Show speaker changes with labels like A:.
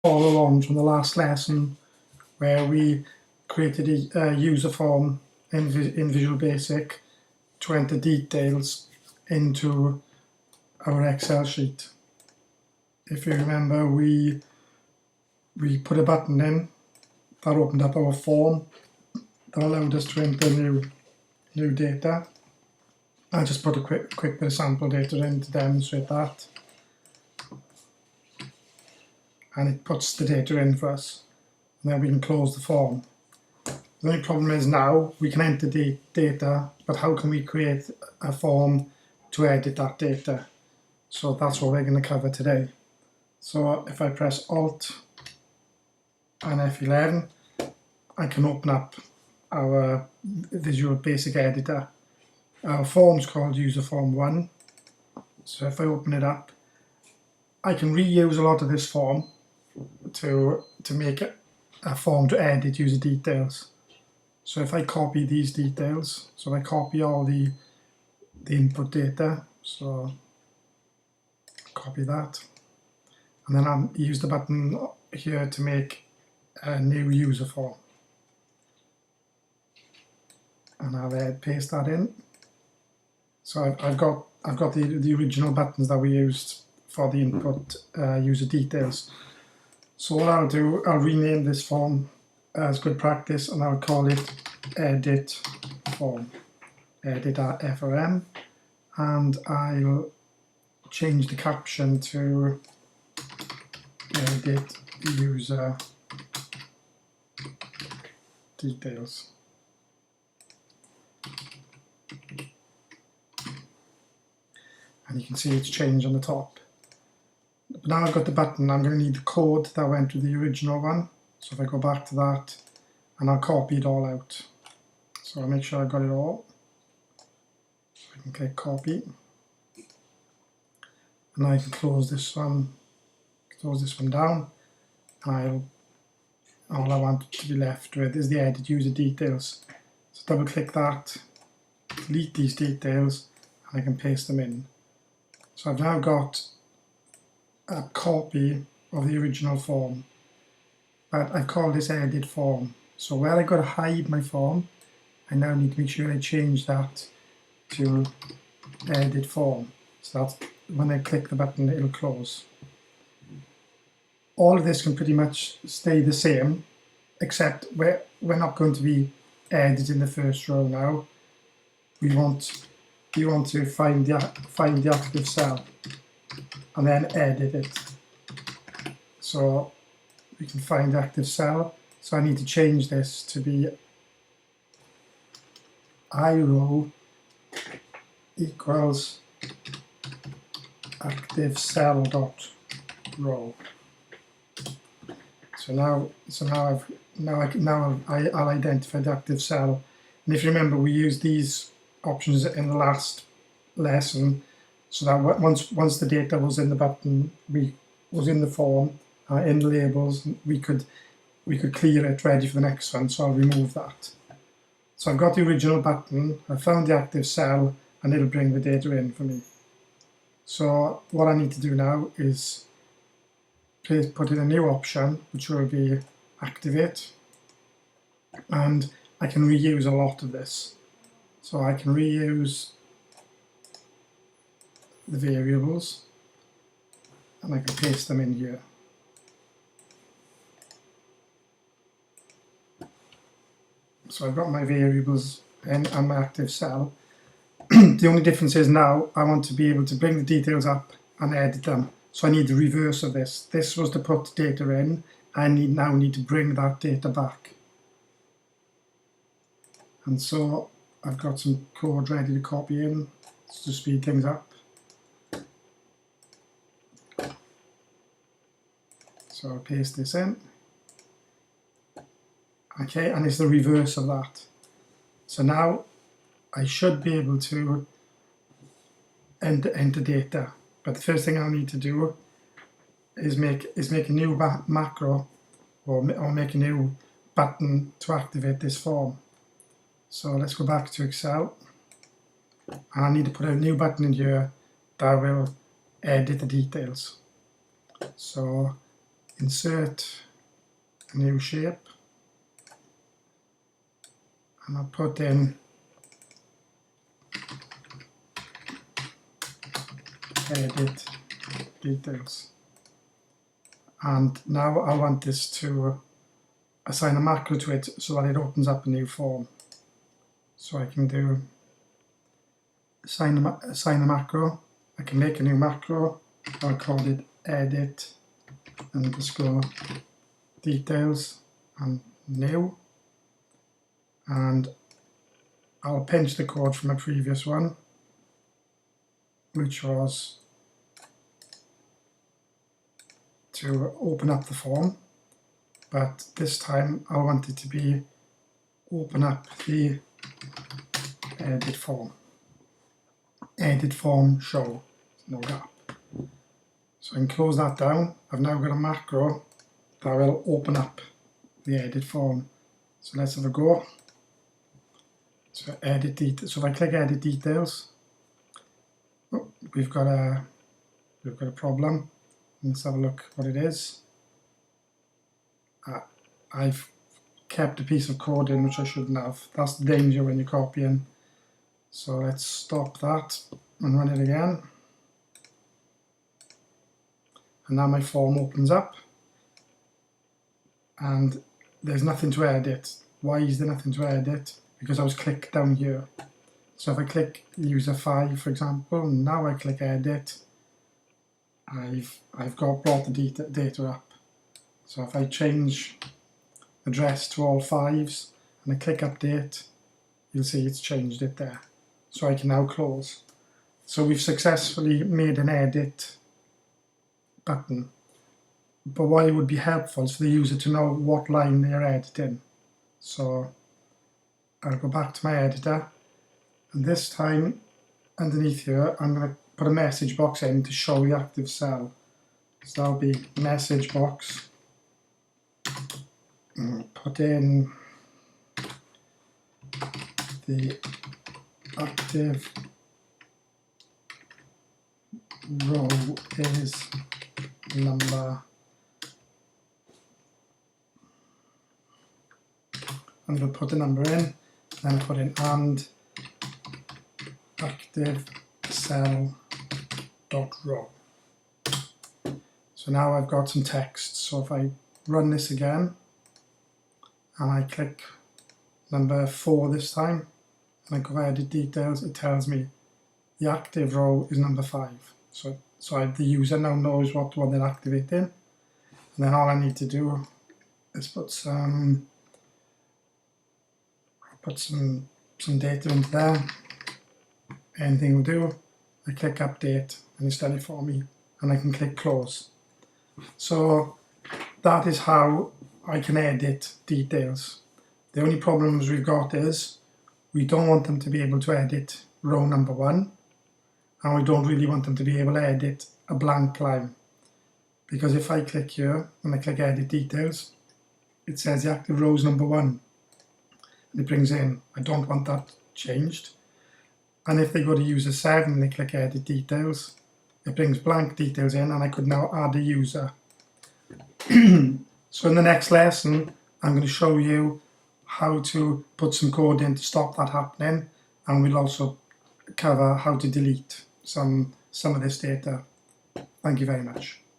A: follow on from the last lesson where we created a user form in Visual Basic to enter details into our Excel sheet. If you remember, we put a button in that opened up our form that allowed us to enter new data. I just put a quick bit of sample data in to demonstrate that, and it puts the data in for us, and then we can close the form. The only problem is now we can enter data, but how can we create a form to edit that data? So that's what we're going to cover today. So if I press Alt and F11, I can open up our Visual Basic editor. Our form's called User Form 1. So if I open it up, I can reuse a lot of this form to make a form to edit user details. So if I copy these details, so I copy all the input data, so copy that, and then I'll use the button here to make a new user form, and I'll paste that in. So I've got the original buttons that we used for the input user details. So what I'll do, I'll rename this form as good practice, and I'll call it edit form, edit FRM, and I'll change the caption to edit user details. And you can see it's changed on the top. But now I've got the button, I'm going to need the code that went with the original one. So if I go back to that, and I'll copy it all out. So I'll make sure I got it all. So I can click copy. And I can close this one down. And all I want to be left with is the edit user details. So double click that, delete these details, and I can paste them in. So I've now got a copy of the original form, but I've called this edit form. So where I got to hide my form, I now need to make sure I change that to edit form. So that's when I click the button, it'll close. All of this can pretty much stay the same, except we're not going to be editing the first row now. We want to find the active cell and then edit it. So we can find the active cell. So I need to change this to be iRow equals active cell dot row. So now I'll identify the active cell. And if you remember, we used these options in the last lesson, so that once the data was in the button, was in the form, in the labels, we could clear it ready for the next one. So I'll remove that. So I've got the original button, I found the active cell, and it'll bring the data in for me. So what I need to do now is put in a new option, which will be activate, and I can reuse a lot of this. So I can reuse the variables, and I can paste them in here. So I've got my variables and my active cell. The only difference is now I want to be able to bring the details up and edit them. So I need the reverse of this. This was to put data in. I now need to bring that data back. And so I've got some code ready to copy in to speed things up. So I'll paste this in. Okay, and it's the reverse of that. So now I should be able to enter data. But the first thing I need to do is make a new macro or make a new button to activate this form. So let's go back to Excel. And I need to put a new button in here that will edit the details. So insert a new shape, and I'll put in edit details. And now I want this to assign a macro to it so that it opens up a new form. So I can do assign a macro. I can make a new macro. I'll call it edit underscore details and new. And I'll pinch the code from a previous one, which was to open up the form, but this time I want it to be open up the edit form show, no gap. So I can close that down. I've now got a macro that will open up the edit form. So let's have a go. So edit details. So if I click edit details, oh, we've got a problem. Let's have a look what it is. I've kept a piece of code in which I shouldn't have. That's the danger when you're copying. So let's stop that and run it again. And now my form opens up. And there's nothing to edit. Why is there nothing to edit? Because I was clicked down here. So if I click user 5, for example, now I click edit, I've brought the data up. So if I change address to all 5s and I click update, you'll see it's changed it there. So I can now close. So we've successfully made an edit button. But why it would be helpful is for the user to know what line they're editing. So I'll go back to my editor, and this time underneath here I'm going to put a message box in to show the active cell. So that'll be message box. Put in the active row is number. I'm going to put the number in, then put in and active cell dot row. So now I've got some text. So if I run this again and I click number 4 this time and I go edit details, it tells me the active row is number 5. So the user now knows what one they're activating, and then all I need to do is put some data into there. Anything will do. I click update and it's done it for me, and I can click close. So that is how I can edit details. The only problems we've got is we don't want them to be able to edit row number 1, and we don't really want them to be able to edit a blank line, because if I click here and I click edit details, it says the active row is number 1. It brings in, I don't want that changed. And if they go to user 7 and they click edit details, it brings blank details in, and I could now add a user. So in the next lesson, I'm going to show you how to put some code in to stop that happening, and we'll also cover how to delete some of this data. Thank you very much.